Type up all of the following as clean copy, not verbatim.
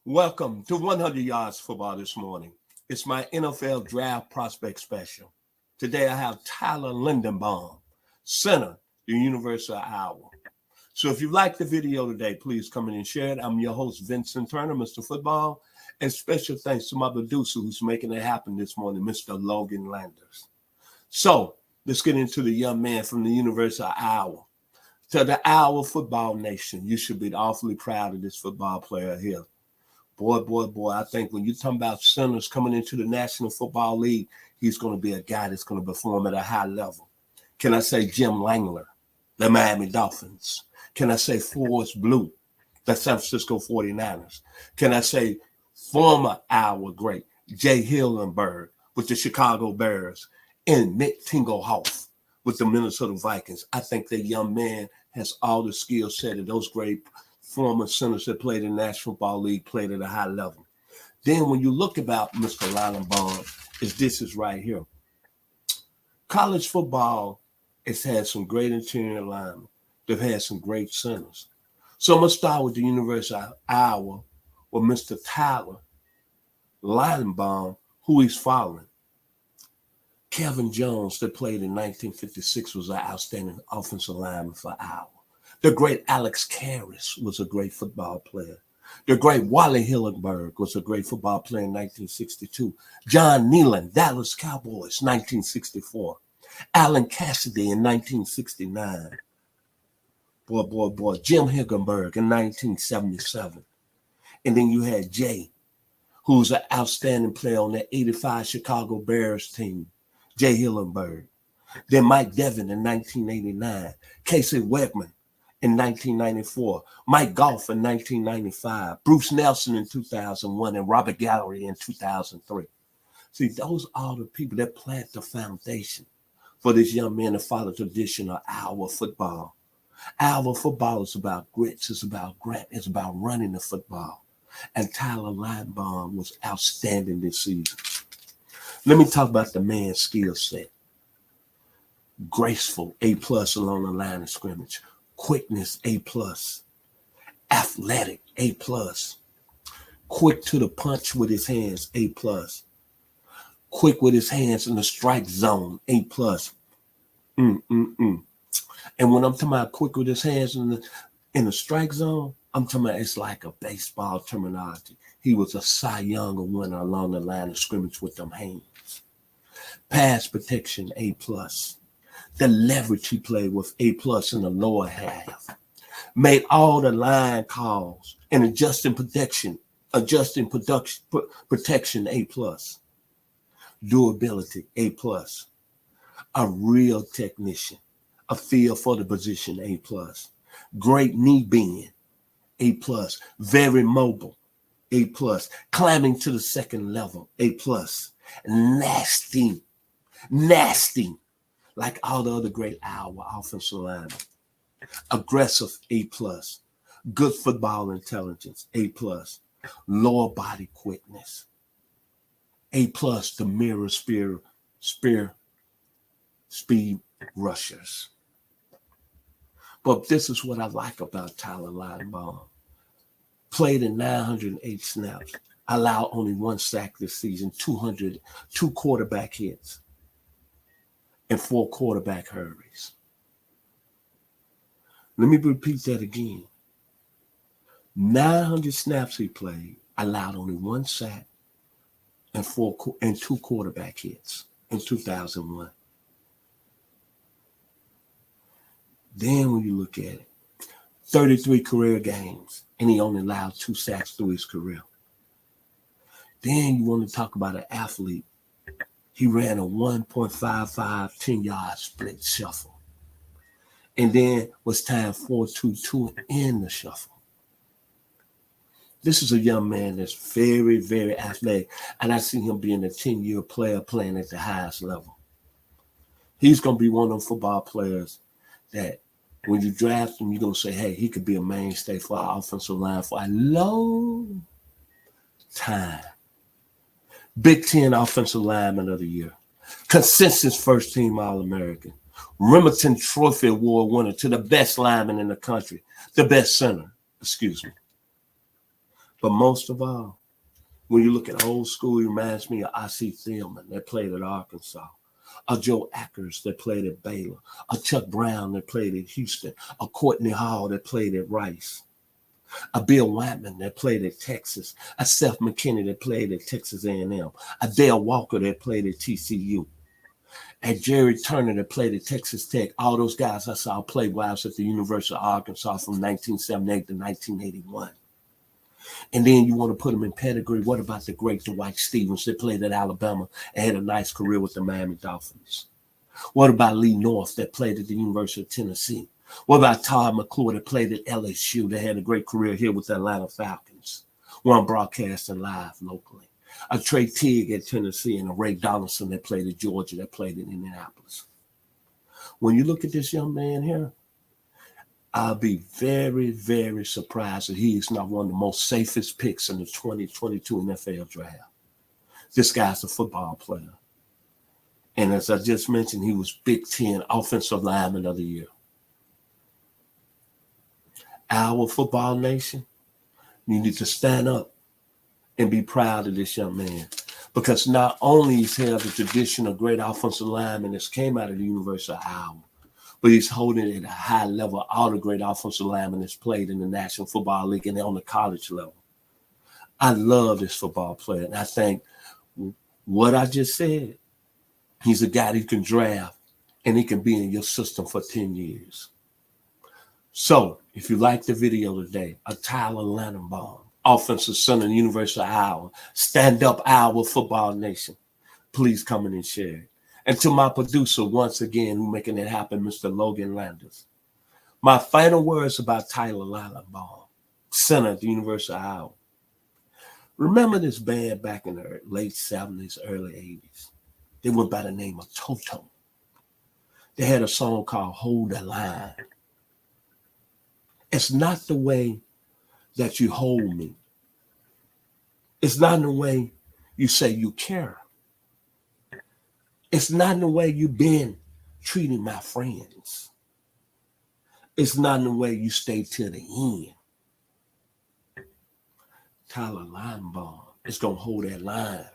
Welcome to 100 Yards Football this morning. It's my NFL Draft Prospect Special. Today I have Tyler Linderbaum, center, the University of Iowa. So if you like the video today, please come in and share it. I'm your host, Vincent Turner, Mr. Football, and special thanks to my producer who's making it happen this morning, Mr. Logan Landers. So let's get into the young man from the University of Iowa. To the Iowa football nation, you should be awfully proud of this football player here. Boy, I think when you're talking about centers coming into the National Football League, he's going to be a guy that's going to perform at a high level. Can I say Jim Langler, the Miami Dolphins? Can I say Forrest Blue, the San Francisco 49ers? Can I say former Iowa great Jay Hillenberg with the Chicago Bears and Nick Tingelhoff with the Minnesota Vikings? I think that young man has all the skill set of those great former centers that played in the National Football League, played at a high level. Then when you look about Mr. Linderbaum, this is right here. College football has had some great interior linemen. They've had some great centers. So I'm going to start with the University of Iowa with Mr. Tyler Linderbaum, who he's following. Kevin Jones, that played in 1956, was an outstanding offensive lineman for Iowa. The great Alex Karras was a great football player. The great Wally Hillenberg was a great football player in 1962. John Nealon, Dallas Cowboys, 1964. Alan Cassidy in 1969. Boy. Jim Higgenberg in 1977. And then you had Jay, who's an outstanding player on that 85 Chicago Bears team, Jay Hillenberg. Then Mike Devin in 1989. Casey Wegman in 1994, Mike Goff in 1995, Bruce Nelson in 2001, and Robert Gallery in 2003. See, those are the people that plant the foundation for this young man to follow the tradition of Iowa football. Iowa football is about grits, it's about grit, it's about running the football. And Tyler Linderbaum was outstanding this season. Let me talk about the man's skill set. Graceful, A+ along the line of scrimmage. Quickness, A+. Athletic, A+. Quick to the punch with his hands, A+. Quick with his hands in the strike zone, A+. And when I'm talking about quick with his hands in the strike zone, I'm talking about it's like a baseball terminology. He was a Cy Young winner along the line of scrimmage with them hands. Pass protection, A+. The leverage he played with, A+ in the lower half. Made all the line calls and adjusting protection, A+. Durability, A+. A real technician. A feel for the position, A+. Great knee bend, A+. Very mobile, A+. Climbing to the second level, A+. Nasty. Like all the other great Iowa offensive linemen. Aggressive, A+. Good football intelligence, A+. Lower body quickness, A+. The mirror speed rushers. But this is what I like about Tyler Linderbaum. Played in 908 snaps. Allowed only one sack this season, 2 quarterback hits, and 4 quarterback hurries. Let me repeat that again. 900 snaps he played, allowed only 1 sack, and 2 quarterback hits in 2001. Then when you look at it, 33 career games, and he only allowed 2 sacks through his career. Then you want to talk about an athlete. He ran a 1.55 10-yard split shuffle. And then was timed 4.22 in the shuffle. This is a young man that's very, very athletic. And I see him being a 10-year player playing at the highest level. He's going to be one of those football players that when you draft him, you're going to say, hey, he could be a mainstay for our offensive line for a long time. Big Ten Offensive Lineman of the Year. Consensus First Team All-American. Remington Trophy Award winner to the best lineman in the country. The best center, But most of all, when you look at old school, it reminds me of I.C. Thielman that played at Arkansas, a Joe Ackers that played at Baylor, a Chuck Brown that played at Houston, a Courtney Hall that played at Rice, a Bill Whiteman that played at Texas, a Seth McKinney that played at Texas A&M, a Dale Walker that played at TCU, and Jerry Turner that played at Texas Tech. All those guys I saw play while I was at the University of Arkansas from 1978 to 1981. And then you want to put them in pedigree. What about the great Dwight Stevens that played at Alabama and had a nice career with the Miami Dolphins? What about Lee North that played at the University of Tennessee? What about Todd McClure that played at LSU that had a great career here with the Atlanta Falcons? One broadcasting live locally. A Trey Tigg at Tennessee and a Ray Donaldson that played at Georgia that played in Indianapolis. When you look at this young man here, I'll be very, very surprised that he is not one of the most safest picks in the 2022 NFL draft. This guy's a football player. And as I just mentioned, he was Big Ten Offensive Lineman of the Year. Our football nation, you need to stand up and be proud of this young man. Because not only he's held the tradition of great offensive linemen that came out of the University of Iowa, but he's holding it at a high level all the great offensive linemen that's played in the National Football League and on the college level. I love this football player. And I think what I just said, he's a guy that you can draft and he can be in your system for 10 years. So if you like the video today, a Tyler Linderbaum, offensive center in the University of Iowa, stand up Iowa football nation, please come in and share it. And to my producer, once again, who's making it happen, Mr. Logan Landers. My final words about Tyler Linderbaum, center at the University of Iowa. Remember this band back in the late 70s, early 80s? They went by the name of Toto. They had a song called Hold the Line. It's not the way that you hold me. It's not in the way you say you care. It's not in the way you've been treating my friends. It's not in the way you stay till the end. Tyler Linderbaum is going to hold that line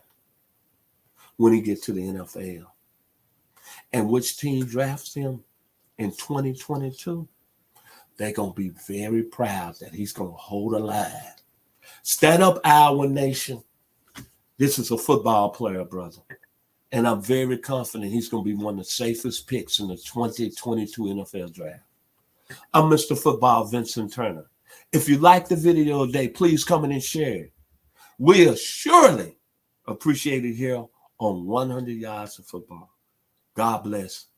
when he gets to the NFL. And which team drafts him in 2022? They're going to be very proud that he's going to hold a line. Stand up, Iowa Nation. This is a football player, brother. And I'm very confident he's going to be one of the safest picks in the 2022 NFL draft. I'm Mr. Football Vincent Turner. If you like the video today, please come in and share it. We'll surely appreciate it here on 100 Yards of Football. God bless.